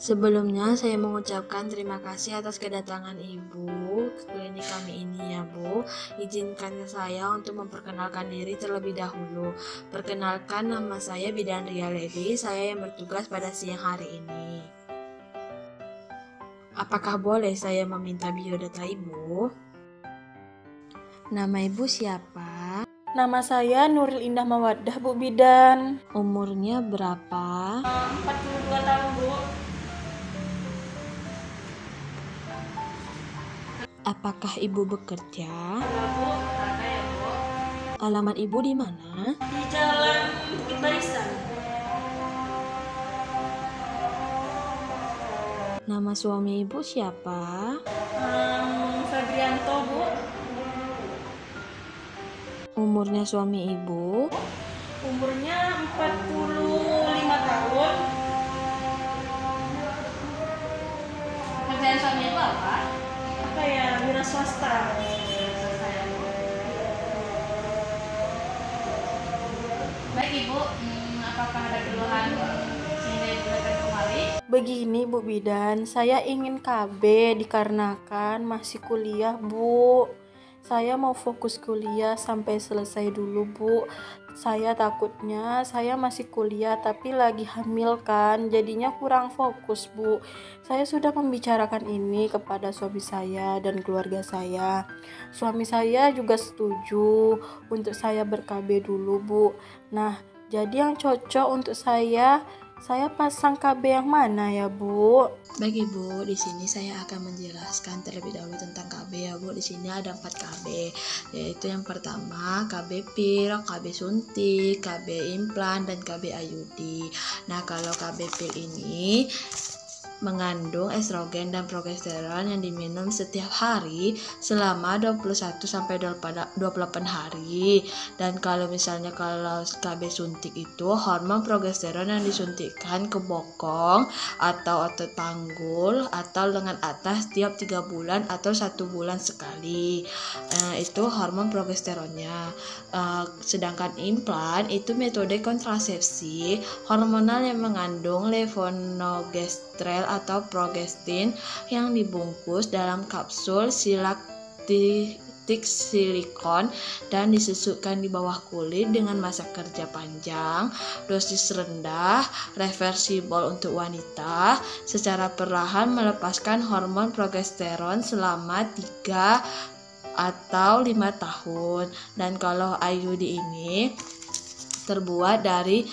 Sebelumnya saya mengucapkan terima kasih atas kedatangan Ibu ke klinik kami ini ya Bu. Izinkan saya untuk memperkenalkan diri terlebih dahulu. Perkenalkan, nama saya Bidan Ria Levi, saya yang bertugas pada siang hari ini. Apakah boleh saya meminta biodata Ibu? Nama Ibu siapa? Nama saya Nuril Indah Mawaddah, Bu Bidan. Umurnya berapa? 42 tahun, Bu. Apakah Ibu bekerja? Enggak, Bu. Ada ya, Bu. Alamat Ibu di mana? Di Jalan Bukit Barisan. Nama suami Ibu siapa? Febrianto, Bu. Umurnya suami Ibu? Umurnya 45 tahun. Pekerjaan suami Ibu apa? Apa ya? Wira swasta. Baik Ibu, apakah ada keluhan sehingga Ibu datang kemari? Begini, Bu Bidan, saya ingin KB dikarenakan masih kuliah, Bu. Saya mau fokus kuliah sampai selesai dulu, Bu. Saya takutnya saya masih kuliah tapi lagi hamil kan, jadinya kurang fokus, Bu. Saya sudah membicarakan ini kepada suami saya dan keluarga saya. Suami saya juga setuju untuk saya ber-KB dulu, Bu. Nah, jadi yang cocok untuk saya pasang KB yang mana ya, Bu? Baik Ibu, di sini saya akan menjelaskan terlebih dahulu tentang KB ya Bu. Di sini ada 4 KB, yaitu yang pertama KB pil, KB suntik, KB implan, dan KB IUD. Nah, kalau KB pil ini mengandung estrogen dan progesteron yang diminum setiap hari selama 21 sampai 28 hari. Dan kalau KB suntik itu hormon progesteron yang disuntikkan ke bokong atau otot panggul atau lengan atas setiap 3 bulan atau 1 bulan sekali. Itu hormon progesteronnya. Sedangkan implan itu metode kontrasepsi hormonal yang mengandung levonorgestrel atau progestin yang dibungkus dalam kapsul silaktik silikon dan disusupkan di bawah kulit dengan masa kerja panjang, dosis rendah, reversibel untuk wanita, secara perlahan melepaskan hormon progesteron selama 3 atau 5 tahun. Dan kalau IUD ini terbuat dari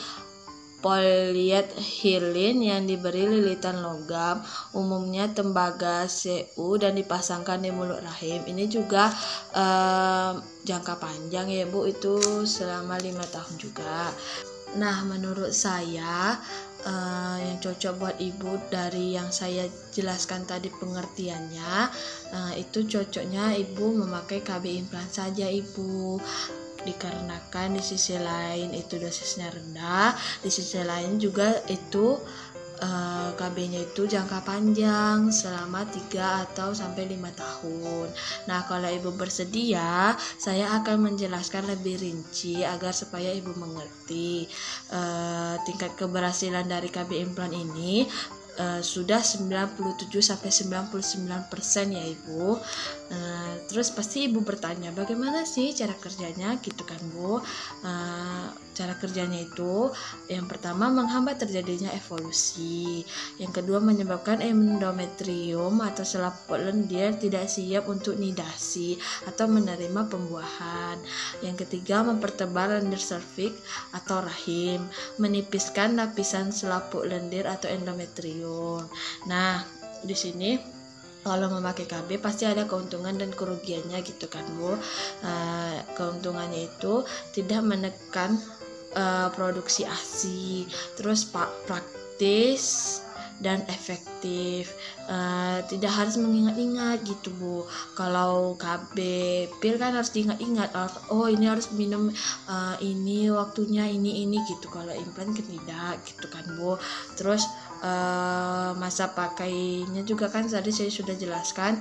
polyethylene yang diberi lilitan logam, umumnya tembaga CU, dan dipasangkan di mulut rahim. Ini juga jangka panjang ya Bu, itu selama 5 tahun juga. Nah, menurut saya yang cocok buat Ibu dari yang saya jelaskan tadi pengertiannya, itu cocoknya Ibu memakai KB implan saja Ibu. Dikarenakan di sisi lain itu dosisnya rendah, di sisi lain juga itu KB-nya itu jangka panjang selama 3 atau sampai 5 tahun. Nah, kalau Ibu bersedia, saya akan menjelaskan lebih rinci agar supaya Ibu mengerti tingkat keberhasilan dari KB implan ini. Sudah 97-99% ya Ibu. Terus pasti Ibu bertanya, bagaimana sih cara kerjanya gitu kan Bu? Cara kerjanya itu yang pertama menghambat terjadinya evolusi, yang kedua menyebabkan endometrium atau selaput lendir tidak siap untuk nidasi atau menerima pembuahan, yang ketiga mempertebal lendir serviks atau rahim, menipiskan lapisan selaput lendir atau endometrium. Nah, di sini kalau memakai KB pasti ada keuntungan dan kerugiannya gitu kan Bu. Keuntungannya itu tidak menekan produksi ASI, terus praktis dan efektif, tidak harus mengingat-ingat gitu Bu. Kalau KB pil kan harus diingat-ingat, oh ini harus minum ini waktunya ini gitu. Kalau implan kan tidak gitu kan Bu. Terus masa pakainya juga kan tadi saya sudah jelaskan,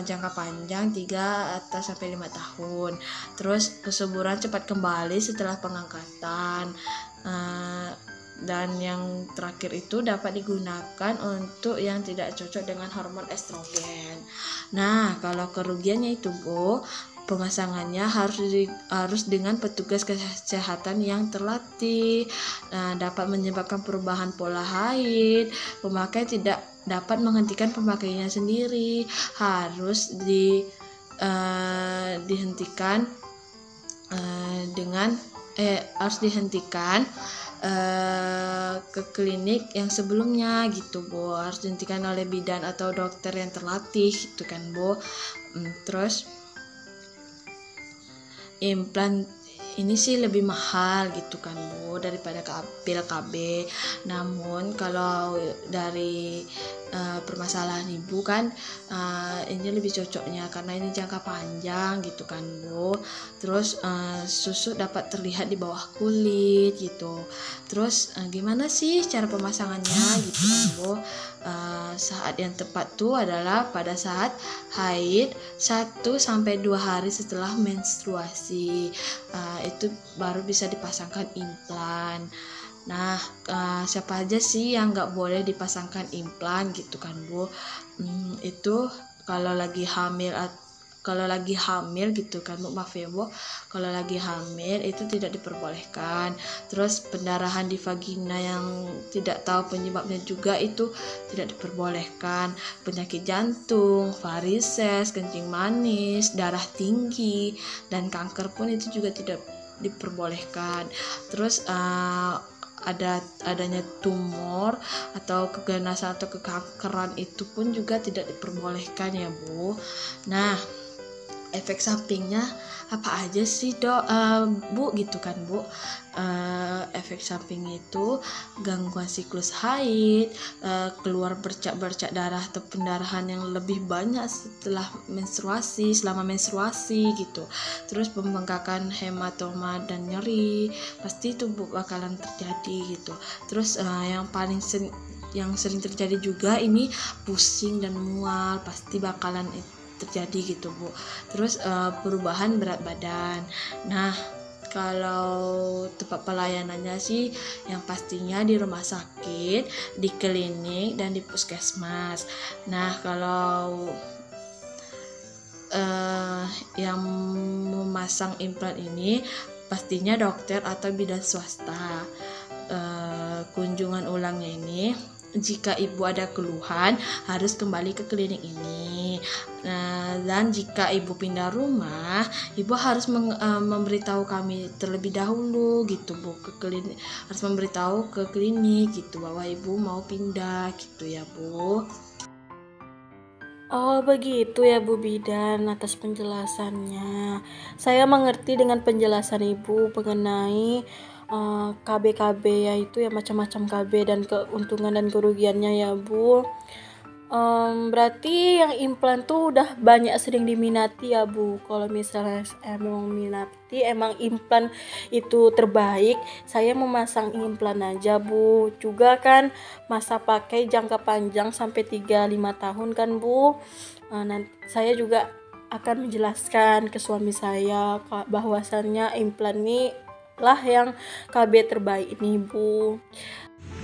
jangka panjang 3 atau sampai 5 tahun. Terus kesuburan cepat kembali setelah pengangkatan. Dan yang terakhir itu dapat digunakan untuk yang tidak cocok dengan hormon estrogen. Nah, kalau kerugiannya itu Bu, pemasangannya harus dengan petugas kesehatan yang terlatih. Nah, dapat menyebabkan perubahan pola haid. Pemakai tidak dapat menghentikan pemakaiannya sendiri, harus dihentikan ke klinik yang sebelumnya gitu Bu, harus dihentikan oleh bidan atau dokter yang terlatih gitu kan Bu. Terus implan ini sih lebih mahal gitu kan Bu daripada pil KB. Namun kalau dari permasalahan Ibu kan ini lebih cocoknya karena ini jangka panjang gitu kan Bu. Terus susu dapat terlihat di bawah kulit gitu. Terus gimana sih cara pemasangannya gitu kan Bu. Saat yang tepat tuh adalah pada saat haid 1-2 hari setelah menstruasi. Itu baru bisa dipasangkan implan. Nah, siapa aja sih yang nggak boleh dipasangkan implan gitu kan Bu? Itu kalau lagi hamil gitu kan Bu, maaf ya Bu, kalau lagi hamil itu tidak diperbolehkan. Terus pendarahan di vagina yang tidak tahu penyebabnya juga itu tidak diperbolehkan. Penyakit jantung, varises, kencing manis, darah tinggi, dan kanker pun itu juga tidak diperbolehkan. Terus adanya tumor atau keganasan atau kekankeran itu pun juga tidak diperbolehkan ya Bu. Nah, efek sampingnya apa aja sih Bu gitu kan Bu. Efek samping itu gangguan siklus haid, keluar bercak-bercak darah atau pendarahan yang lebih banyak selama menstruasi gitu. Terus pembengkakan, hematoma dan nyeri pasti itu Bu bakalan terjadi gitu. Terus yang sering terjadi juga ini pusing dan mual pasti bakalan terjadi gitu Bu. Terus perubahan berat badan. Nah, kalau tempat pelayanannya sih yang pastinya di rumah sakit, di klinik, dan di puskesmas. Nah, kalau yang memasang implan ini pastinya dokter atau bidan swasta. Kunjungan ulangnya ini, jika ibu ada keluhan harus kembali ke klinik ini. Dan jika ibu pindah rumah, ibu harus memberitahu kami terlebih dahulu gitu Bu, ke klinik, harus memberitahu ke klinik gitu bahwa ibu mau pindah gitu ya Bu. Oh begitu ya Bu Bidan, atas penjelasannya. Saya mengerti dengan penjelasan Ibu mengenai KB-KB, yaitu ya macam-macam KB dan keuntungan dan kerugiannya ya Bu. Berarti yang implan tuh udah banyak sering diminati ya Bu. Kalau misalnya emang minati, emang implan itu terbaik, saya memasang implan aja Bu. Juga kan masa pakai jangka panjang sampai 3-5 tahun kan Bu. Nanti saya juga akan menjelaskan ke suami saya bahwasannya implan ini lah yang KB terbaik ini Bu.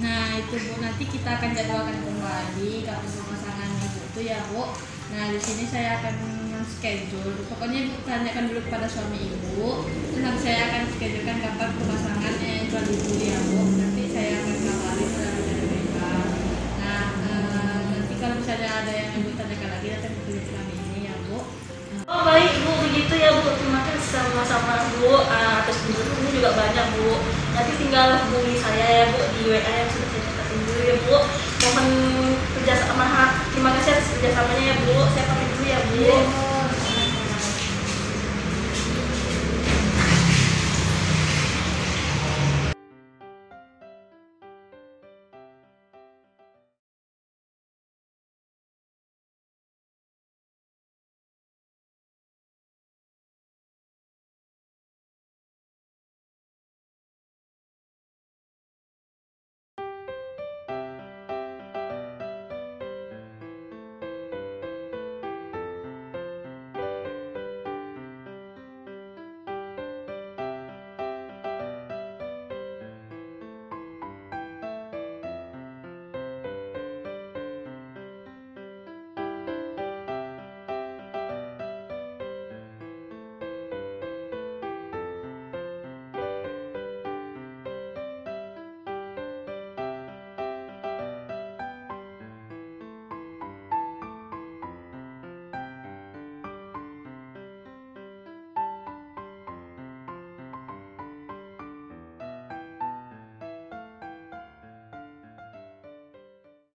Nah itu Bu, nanti kita akan jadwalkan kembali kapan pemasangan ibu itu ya Bu. Nah di sini saya akan schedule, pokoknya Ibu tanyakan dulu kepada suami ibu, terus nanti saya akan schedulekan kapan pemasangan implan ibu ya Bu. Nanti saya akan kabarin melalui mereka. Nah nanti kalau misalnya ada yang ibu tanyakan lagi, nanti kita kami ini ya Bu. Oh baik Bu, begitu ya Bu. Terima kasih sama-sama Bu. Atas penjelasannya juga banyak Bu. Nanti tinggal hubungi saya ya Bu di WA yang sudah saya catatin dulu ya Bu. Mohon kerjasama. Terima kasih atas kerjasamanya ya Bu.